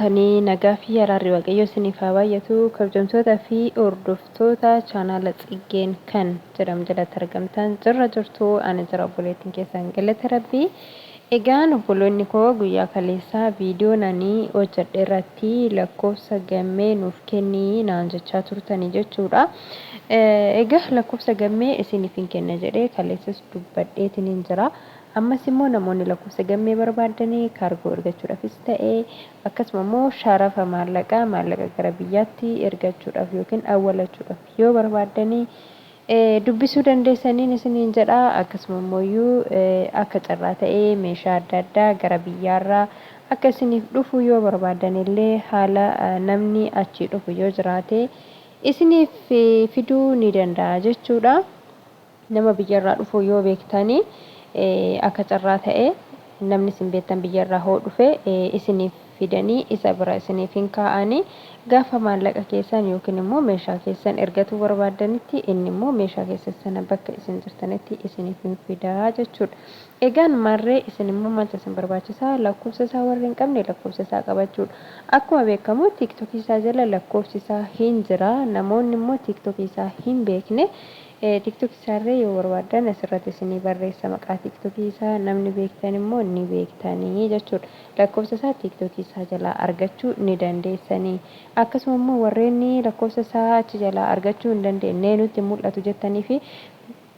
jirtanii nagaa fi araarri waaqayyo isiniif haa baay'atu. Kabajamtoota fi hordoftoota chaanaala Tsiggeen kan jedhamu jalatti argamtan jirtu ani jira obboleettiin keessan galata rabbii. Egaan obboloonni koo guyyaa kaleessaa viidiyoo nanii hojjedhe irratti lakkoofsa gammee nuuf kennii naan jechaa turtanii jechuudha. Egaa lakkoofsa gammee isiniif hin kenna jedhee kaleessas dubbadheetiin jira. Ammas immoo namoonni lakkoofsa gammee barbaadanii kaargoo ergachuudhaafis ta'ee akkasuma immoo sharafa maallaqa gara biyyaatti ergachuudhaaf yookiin awwaalachuudhaaf yoo barbaadanii dubbisuu dandeessaniin isiniin jedha. Akkasuma immoo akka carraa ta'ee meeshaa adda addaa gara biyyaarraa akka isiniif dhufu yoo barbaadan illee haala namni achi dhufu yoo jiraate isiniif fiduu ni danda'a jechuudha. Nama biyyarraa dhufu yoo beektanii akka carraa ta'e namni isin beektan biyyarraa hoo dhufe isiniif fidanii isa bira isiniif hin kaa'anii gaafa maallaqa keessan yookiin immoo meeshaa keessan ergatuu barbaadanitti inni immoo meeshaa keessan sana bakka isin jirtanitti isiniif hin fidaa jechuudha. Egaan marree isin immoo maaltu isin barbaachisaa? Lakkoofsa isaa warri hin qabne lakkoofsa isaa qabachuudha. Akkuma beekamu tiiktookii isaa jala lakkoofsi isaa hin jira. Namoonni immoo tiiktookii isaa hin beekne TikTok isaarree yoo barbaadan asirratti isinii barreessa maqaa TikTok isaa namni beektan immoo ni beektanii jechuudha. Lakkoofsa isaa TikTok isaa jalaa argachuu ni dandeessanii. Akkasuma immoo warreen lakkoofsa isaa achi jalaa argachuu hin dandeenye nutti mul'atu jettanii fi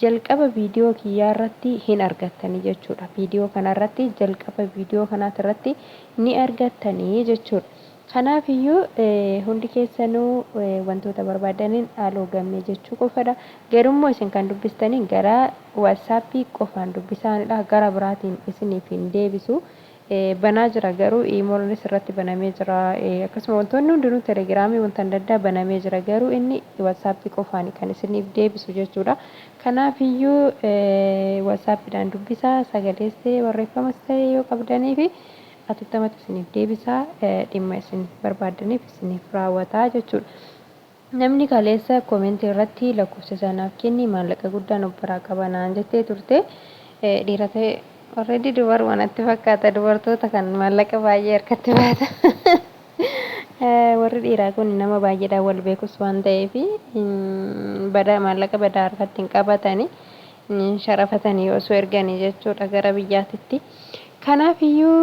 jalqaba viidiyoo kiyyaa irratti hin argattanii jechuudha. Viidiyoo kanarratti jalqaba viidiyoo kanaatirratti ni argattanii jechuudha. Kanaaf iyyuu hundi keessanuu wantoota barbaadaniin haaloo gammee jechuu qofadha. Garuu isin kan dubbistanii gara WhatsApp qofaan dubbisaanidha. Gara biraatiin isiniif hin deebisu. Banaa jira garuu iimoolnis irratti banamee jira. Akkasuma wantoonni hundinuu telegiraamii wanta adda addaa banamee jira garuu inni WhatsApp qofaan kan isiniif deebisu jechuudha. Kanaaf iyyuu WhatsAppidhaan dubbisaa sagalees ta'e barreeffamas ta'e yoo qabdanii fi atuttamatti isiniif deebisaa dhimma isin barbaadaniif isiniif raawwataa jechuudha. Namni kaleessa koomentii irratti lakkoofsa sanaaf kenni maallaqa guddaan of biraa qaba naan jettee turte dhiira ta'e already dubaruma natti fakkaata dubartoota kan maallaqa baay'ee harkatti baata. Warri dhiiraa kun nama baay'eedhaan wal beekus waan ta'eef maallaqa badaa harkatti hin qabatanii sharafatanii osoo erganii jechuudha gara biyyaatitti. Kanaaf iyyuu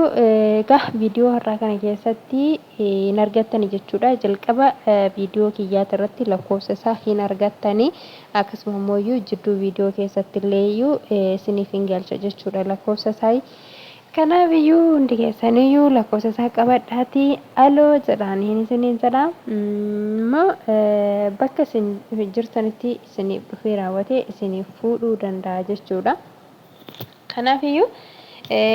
viidiyoo har'aa kana keessatti hin argattani jechuudha. Jalqaba viidiyoo kiyyaati irratti lakkoofsa isaa hin argattani. Akkasuma immoo jidduu viidiyoo keessatti illee isiniif hin galcha jechuudha lakkoofsa isaa. Kanaaf iyyuu hundi keessaniyyuu lakkoofsa isaa qabadhaati aloo jedhaan hin isiniin jedha. Bakka isin jirtanitti isiniif dhufee raawwatee isiniif fuudhuu danda'a jechuudha. Kanaaf iyyuu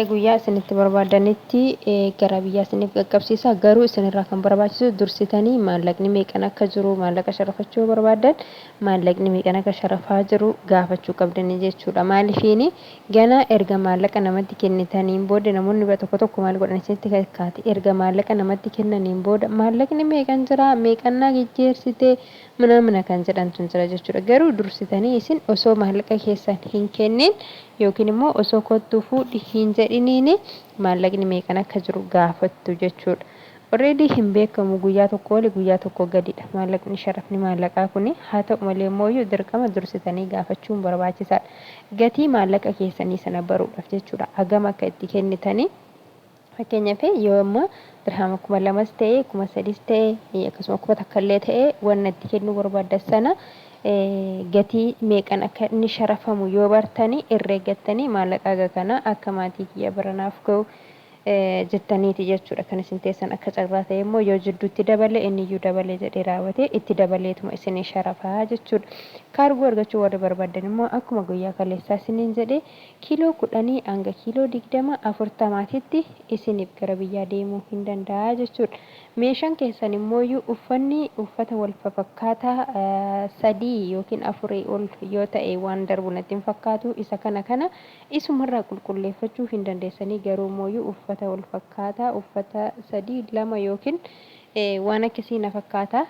guyyaa isinitti barbaadanitti gara biyyaa isiniif qaqqabsiisa. Garuu isinirraa kan barbaachisu dursitanii maallaqni meeqan akka jiru maallaqa sharafachuu barbaadan maallaqni meeqan akka sharafaa jiru gaafachuu qabdanii jechuudha. Maaliifiin gana erga maallaqa namatti kennitaniin booda namoonni tokko maal godhan isinitti kakkaate erga maallaqa namatti kennaniin booda maallaqni meeqan jira meeqannaa jijjiirsite mana kan jedhamtu jira jechuudha. Garuu dursitanii isin osoo maallaqa keessan hin kennin yookiin immoo osoo kottuu fuudhi hin jedhiniin maallaqni meeqan akka jiru gaafattu jechuudha. Already hin beekamu guyyaa tokko oli guyyaa tokko gadidha maallaqni sharafni maallaqaa kun. Haa ta'u malee immoo dirqama dursitanii gaafachuun barbaachisaadha. Gatii maallaqa keessanii sana baruudhaaf jechuudha. Hagam akka itti kennitanii fakkeenyaaf yoo ammoo dirhama 2,000 ta'e 3,000 ta'e akkasuma 1,000 takkallee ta'e wanna itti kennuu barbaaddan sana gatii meeqan akka inni sharafamu yoo bartanii herreeggattanii maallaqa kana akka maatii kiyya baranaaf ga'u jettaniiti jechuudha. Kan isin teessan akka carraa ta'e immoo yoo jidduutti dabale inni iyyuu dabalee jedhee raawwatee itti dabaleetuma isin sharafaa jechuudha. Kaargoo argachuu warri barbaadan immoo akkuma guyyaa kaleessaa isiniin jedhee kiiloo 10 hanga kiiloo 20 40titti isiniif gara biyyaa deemuu hin danda'a jechuudha. Meeshaan keessan immoo uffanni uffata wal fakkaataa 3 yookiin 4 ol yoo ta'e waan darbu natti hin fakkaatu. Isa kana isumarraa qulqulleeffachuu hin dandeessanii garuu immoo uffata wal fakkaataa uffata 3 2 yookiin waan akkasii na fakkaata.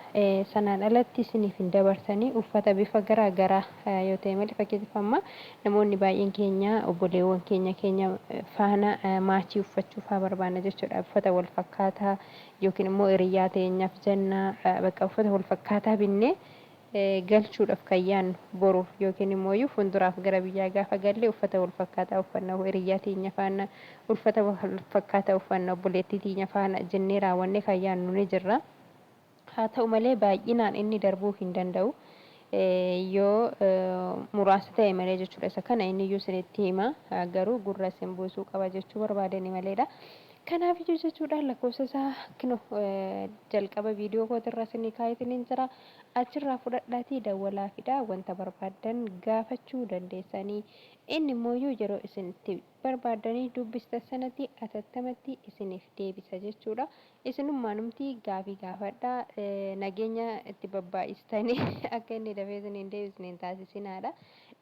Sanaan alatti isiniif hin dabarsanii uffata bifa garaa garaa yoo ta'e malee fakkeenyaaf amma namoonni baay'een keenya obboleewwan keenya faana maachii uffachuu fa'aa barbaanna jechuudha. Uffata wal fakkaataa yookiin immoo hiriyaa teenyaaf jennaa bakka uffata wal fakkaataa binnee galchuudhaaf kan yaannu boruuf yookiin immoo fuulduraaf gara biyyaa gaafa galle uffata wal fakkaataa uffannaa hiriyaa teenya faana uffata wal fakkaataa uffannaa obboleettii teenya faana jennee raawwannee kan yaannu ni jirra. Haa ta'u malee baay'inaan inni darbuu hin danda'u. Yoo muraasa ta'e malee jechuudha. Isa kana inni iyyuu isinitti hima garuu gurra isin buusuu qaba jechuu barbaadani maleedha. Kanaaf iyyuu jechuudha lakkoofsa isaa kino jalqaba viidiyoo kootirra isinii kaa'eetiin jira. Achirraa fudhadhaatii dawwalaa fidaa wanta barbaadan gaafachuu dandeessanii. Inni immoo yeroo isinitti barbaadanii dubbista sanatti atattamatti isiniif deebisa jechuudha. Isinummaanumti gaafii gaafadhaa nageenya itti babbaa'istanii akka inni dafee isiniin deebisneen taasisinaadha.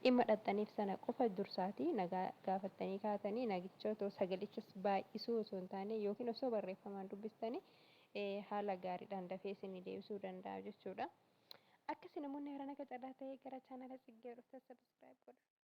Dhimma dhaxxaniif sana qofa dursaatii nagaa gaafattanii kaatanii nagicha otoo sagalichas baay'isuu osoo hin taane yookiin osoo barreeffamaan dubbistanii haala gaariidhaan dafee isinii deebisuu danda'a jechuudha. Akkasii namoonni haaraan akka carraa ta'ee gara chaanala Tsiggee dhuftan sabiskiraayib godhaa.